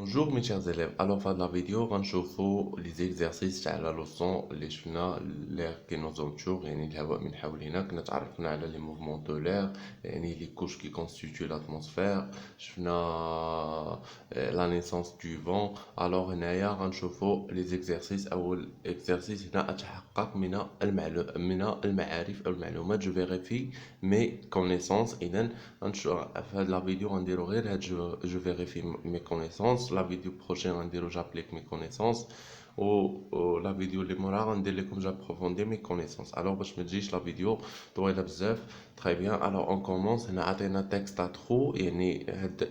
Bonjour mes chers élèves, alors في هاد لا فيديو غنشوفو لي زيكزارسيس تاع لا لوسون اللي شفنا لير كي نوز اونتور يعني الهواء من حولنا. كنا تعرفنا على لي موفمون دو لير يعني لي كوش كي كونستيتيو لاتموسفير. شفنا لا نيسانس دو فون. الوغ هنايا غنشوفو لي زيكزارسيس. اول اكزارسيس هنا اتحقق من المعارف او المعلومات. جو فيريفي مي كونيسونس. اذا غنشوف في هاد لا فيديو غنديرو غير هاد جو فيريفي مي كونيسونس. لا فيديو بروشين غنديرو جابليك مي كونيسونس و لا فيديو اللي موراها غندير لكم جابروفوندي مي كونيسونس. الوغ باش ما تجيش لا فيديو طويله بزاف. تري بيان. الوغ اون كومونس. هنا عطينا تكست ترو يعني هاد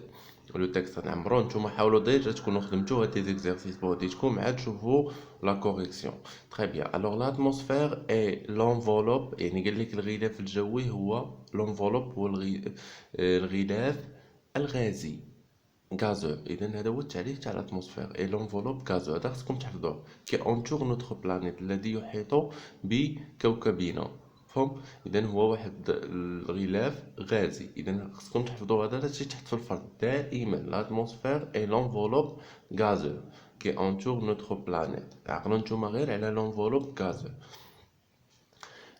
لو تكست نعمرو. نتوما حاولوا ديجا تكونوا خدمتو هاد لي زيكزارسيس بوحديتكم عاد شوفوا لا كوريكسيون. تري بيان. الوغ لاتموسفير اي لونفولوب يعني قال لك الغلاف الجوي هو لونفولوب هو الغلاف الغازي غازو. اذا هذا هو التعريف تاع الاتموسفير اي لونفولوب غازو. هذا خصكم تحفظوه كي اونتور نوتخ بلانيت الذي يحيط بكوكبنا. فهم؟ اذا هو واحد الغلاف غازي. اذا خصكم تحفظوا هذا شي تحت في الفرض دائما. لاتموسفير اي لونفولوب غازو كي اونتور نوتخ بلانيت. عقلوا نتوما غير على لونفولوب غازو.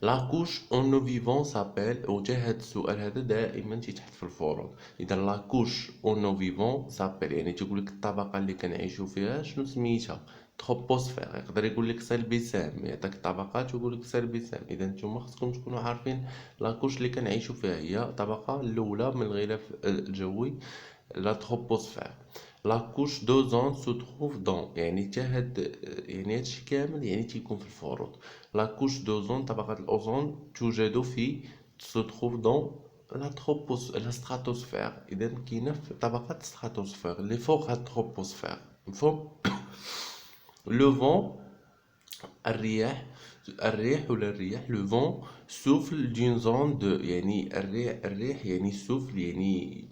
لا كوش اون نو فيفون سابيل. وجا هاد السؤال هذا دائما تيتحط في الفروض. اذا لا كوش اون نو فيفون سابيل يعني تيقول لك الطبقه اللي كنعيشوا فيها شنو سميتها. تروبوسفير. يقدر يقول لك سلبي سام يعطيك الطبقات ويقول لك سلبي سام. اذا نتوما خصكم تكونوا عارفين لا كوش اللي كنعيشوا فيها هي الطبقه الاولى من الغلاف الجوي لا تروبوسفير. لا كوش دوزون سو تروف دون يعني حتى هاد يعني هادشي كامل يعني تيكون في الفروض. لا كوش دوزون طبقة الأوزون توجد في سو تروف دون لا ستراتوسفير. إذا كاينة في طبقة ستراتوسفير اللي فوق هاد التروبوسفير. مفهوم؟ لو فون الريح ولا الرياح. لو فون سوفل دون زون دو يعني الريح يعني سوفل يعني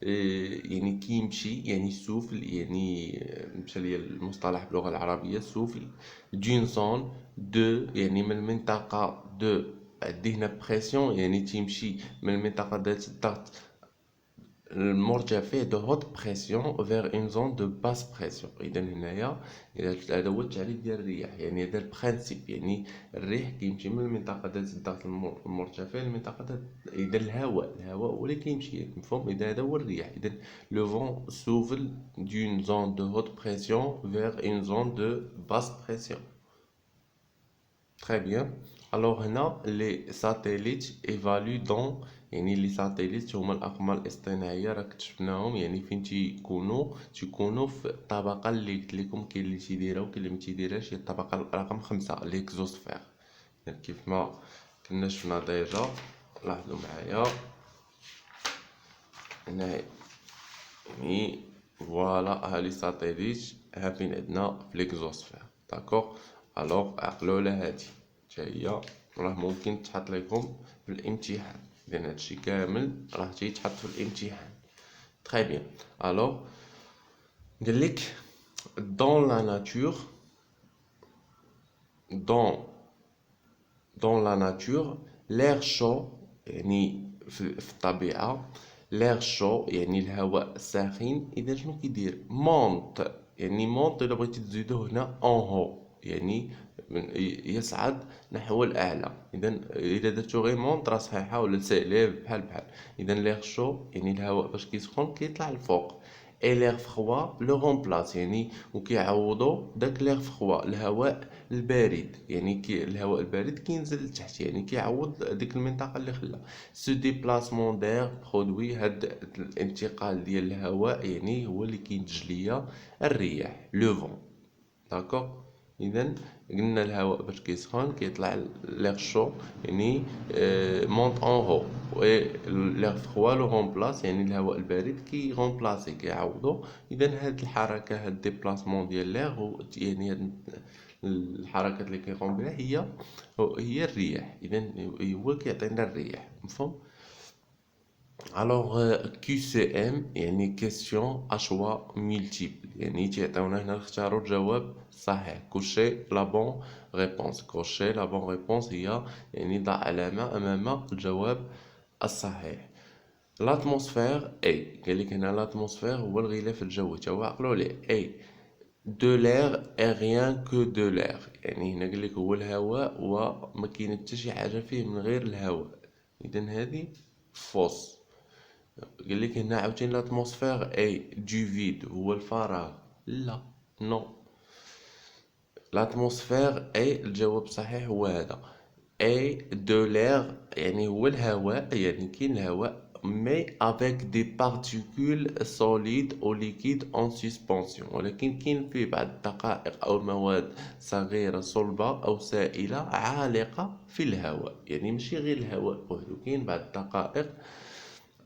يعني كيمشي يعني سوفل يعني مشى ليا المصطلح باللغة العربية سوفل دون زون دو يعني من المنطقة دو. عندي هنا بريسيون يعني تيمشي من المنطقة ذات الضغط المرتفع دو هوت بريسيون فيغ اون زون دو باس بريسيون. اذا هنايا هذا هو التعريف ديال الرياح يعني هذا البرانسيپ يعني الريح كيمشي من المنطقه ذات الضغط المرتفع للمنطقه ذات. اذا الهواء هو اللي كيمشي. مفهوم؟ اذا هذا هو الرياح. اذا لو فون سوفل دون زون دو هوت بريسيون فيغ اون زون دو باس بريسيون. Très bien. Alors هنا لي ساتيليت ايفالو دون يعني لي ساتيليت هما الاقمار الاصطناعيه راك شفناهم يعني فين تيكونوا في الطبقه اللي قلت لكم كاين اللي تيديرها وكاين اللي ما تيديرهاش. هي الطبقه رقم 5 ليكزوسفير. يعني كيف ما كنا شفنا ديجا. لاحظوا معايا هنا يعني فوالا ها لي ساتيليت ها فين عندنا في ليكزوسفير. داكوغ. الوغ عقلوا على هادي حتى هي راه ممكن تحط لكم في الامتحان. اذا هادشي كامل راه تيتحط في الامتحان. تري بيان. الوغ قالك دون لا ناتور دون دون لا ناتور لير شو يعني في الطبيعة. لير شو يعني الهواء الساخن. اذا شنو كيدير مونط يعني مونط. الا بغيتي تزيدو هنا اون هو يعني يصعد نحو الاعلى. اذا درتو غير مونط راه صحيحه ولا سالب بحال. اذا لير شو يعني الهواء باش كيسخن كيطلع لفوق. اي لير فخوا لو رومبلاس يعني وكيعوضوا داك لير فخوا الهواء البارد يعني الهواء البارد كينزل لتحت يعني كيعوض ديك المنطقه اللي خلا. سو ديبلاسمون دير برودوي هاد الانتقال ديال الهواء يعني هو اللي كينتج ليا الرياح لو فون. داكوغ. اذا قلنا الهواء باش كيسخن كيطلع ليغ شو يعني مونط اون هو و ليغ فخوا لو رومبلاس يعني الهواء البارد كي رومبلاسي كيعوضو. اذا هاد الحركه هاد ديبلاسمون ديال ليغ يعني هاد الحركات اللي كيقوم بها هي الرياح. اذا هو كيعطينا الرياح. مفهوم؟ الوغ كيو سي ام يعني كيسيون اشوا مولتيبل يعني تيعطيونا هنا نختاروا الجواب الصحيح. كوشي لا بون ريبونس. كوشي لا بون ريبونس هي يعني ضع علامة امام الجواب الصحيح. l'atmosphère est قال لك هنا l'atmosphère هو الغلاف الجوي تا هو عقلوا عليه est de l'air et rien que de l'air يعني هنا قال لك هو الهواء وما كاين حتى شي حاجه فيه من غير الهواء. اذا هذه فوس. قال لك هنا عاوتاني l'atmosphère est du vide هو الفراغ. لا نو. l'atmosphère est الجواب الصحيح هو هذا et de l'air يعني هو الهواء يعني كاين الهواء mais avec des particules solides ou liquides en suspension ولكن كاين فيه بعض الدقائق أو المواد صغيرة صلبة أو سائلة عالقة في الهواء يعني ماشي غير الهواء وحده كاين بعض الدقائق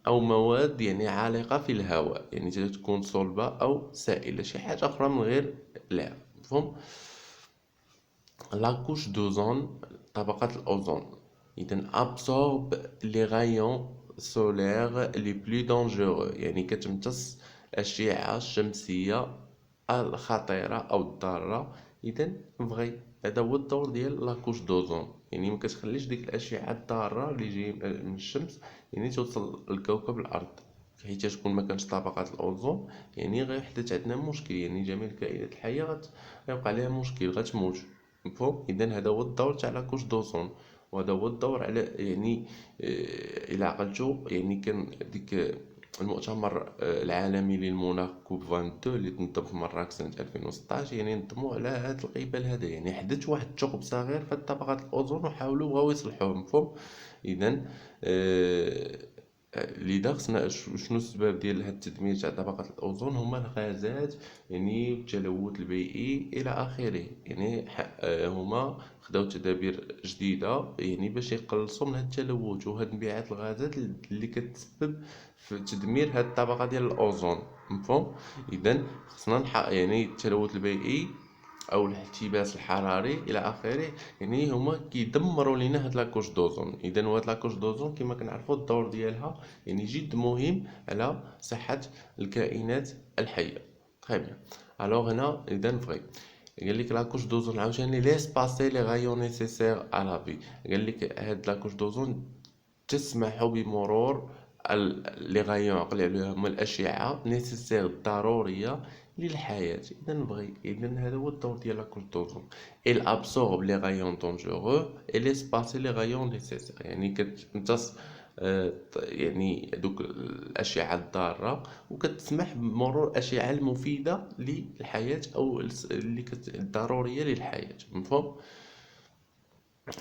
أو مواد يعني عالقة في الهواء يعني تكون صلبة أو سائلة شي حاجة أخرى من غير لا مفهوم. La couche d'ozone طبقة الأوزون إذن absorbe les rayons solaires les plus dangereux يعني كتمتص الأشعة الشمسية الخطيرة أو الضارة. إذن فغي هذا هو الدور ديال لاكوش دوزون يعني ما كتخليش ديك الأشعة الضارة اللي جاية من الشمس يعني توصل لكوكب الأرض حيت تكون ما كانش طبقة الأوزون يعني غيحدث عندنا مشكل يعني جميع الكائنات الحية غيوقع لها مشكل غتموت مفهوم. اذا هذا هو الدور تاع لاكوش دوزون وهذا هو الدور على يعني الى عقلتو يعني كان ديك المؤتمر العالمي للمناخ كوب 22 اللي تنظم في مراكش سنة 2016 يعني نظموا على هذا القبال هذا يعني حدث واحد الثقب صغير في طبقة الأوزون وحاولوا بغاو يصلحوه مفهوم. إذا لذا خصنا شنو السبب ديال هاد التدمير تاع طبقة الأوزون هما الغازات يعني التلوث البيئي إلى آخره يعني هما خداو تدابير جديدة يعني باش يقلصوا من هاد التلوث وهاد انبعاث الغازات اللي كتسبب في تدمير هاد الطبقة ديال الأوزون مفهوم. إذا خصنا يعني التلوث البيئي او الاحتباس الحراري الى اخره يعني هما كيدمروا لينا هاد لاكوش دوزون. اذا هاد لاكوش دوزون كما كنعرفوا الدور ديالها يعني جد مهم على صحه الكائنات الحيه. تري بيان. الوغ هنا اذا فغي قال لك لاكوش دوزون عاوتاني ليس باسي لي غايون نيسيسير ا لا في. قال لك هاد لاكوش دوزون تسمح بمرور لي غايون عقل عليها هما الاشعه نيسيسير الضروريه للحياة. إذا نبغي إذا هذا هو الدور ديال لاكوش دوزون il absorbe les rayons dangereux et laisse passer les rayons nécessaires يعني كتمتص يعني دوك الأشعة الضارة وكتسمح بمرور الأشعة المفيدة للحياة أو اللي الضرورية للحياة مفهوم.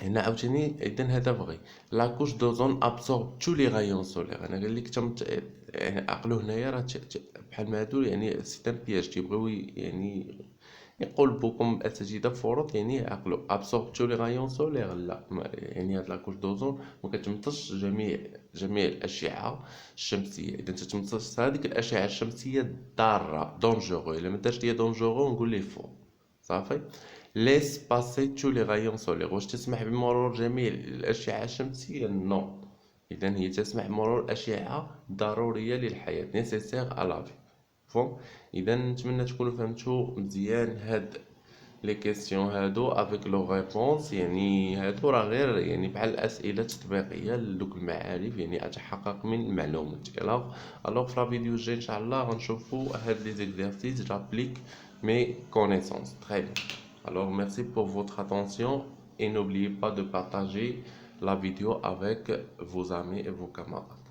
هنا عاوتاني إذا هذا بغي لاكوش دوزون ابسورب تو لي غايون سولير. انا قال لك يعني عقلو هنايا راه بحال ما هادو يعني سي ان بياج تيبغيو يعني يقول بكم الاساتذه فروض يعني عقلو ابسورب تو لي غايون سولير لا يعني هاد لاكوش دوزون ما كتمتصش جميع الاشعه الشمسيه. اذا تتمتص هذيك الاشعه الشمسيه الضاره دونجورو الا ما دارش ليا دونجورو نقول ليه فو صافي. laisse passer tous les rayons solaires واش تسمح بمرور جميع الأشعة الشمسية نو. إذا هي تسمح بمرور الأشعة ضرورية للحياة nécessaire à la vie فهم. إذا نتمنى تكونوا فهمتوا مزيان هاد لي كيسيون هادو افيك لو ريبونس يعني هادو راه غير يعني بحال الأسئلة التطبيقية لدوك المعارف يعني أتحقق من المعلومات. الوغ في لا فيديو الجاي إن شاء الله غنشوفوا هاد لي زيكزارسيس j'applique mes connaissances. Très bien. Alors merci pour votre attention et n'oubliez pas de partager la vidéo avec vos amis et vos camarades.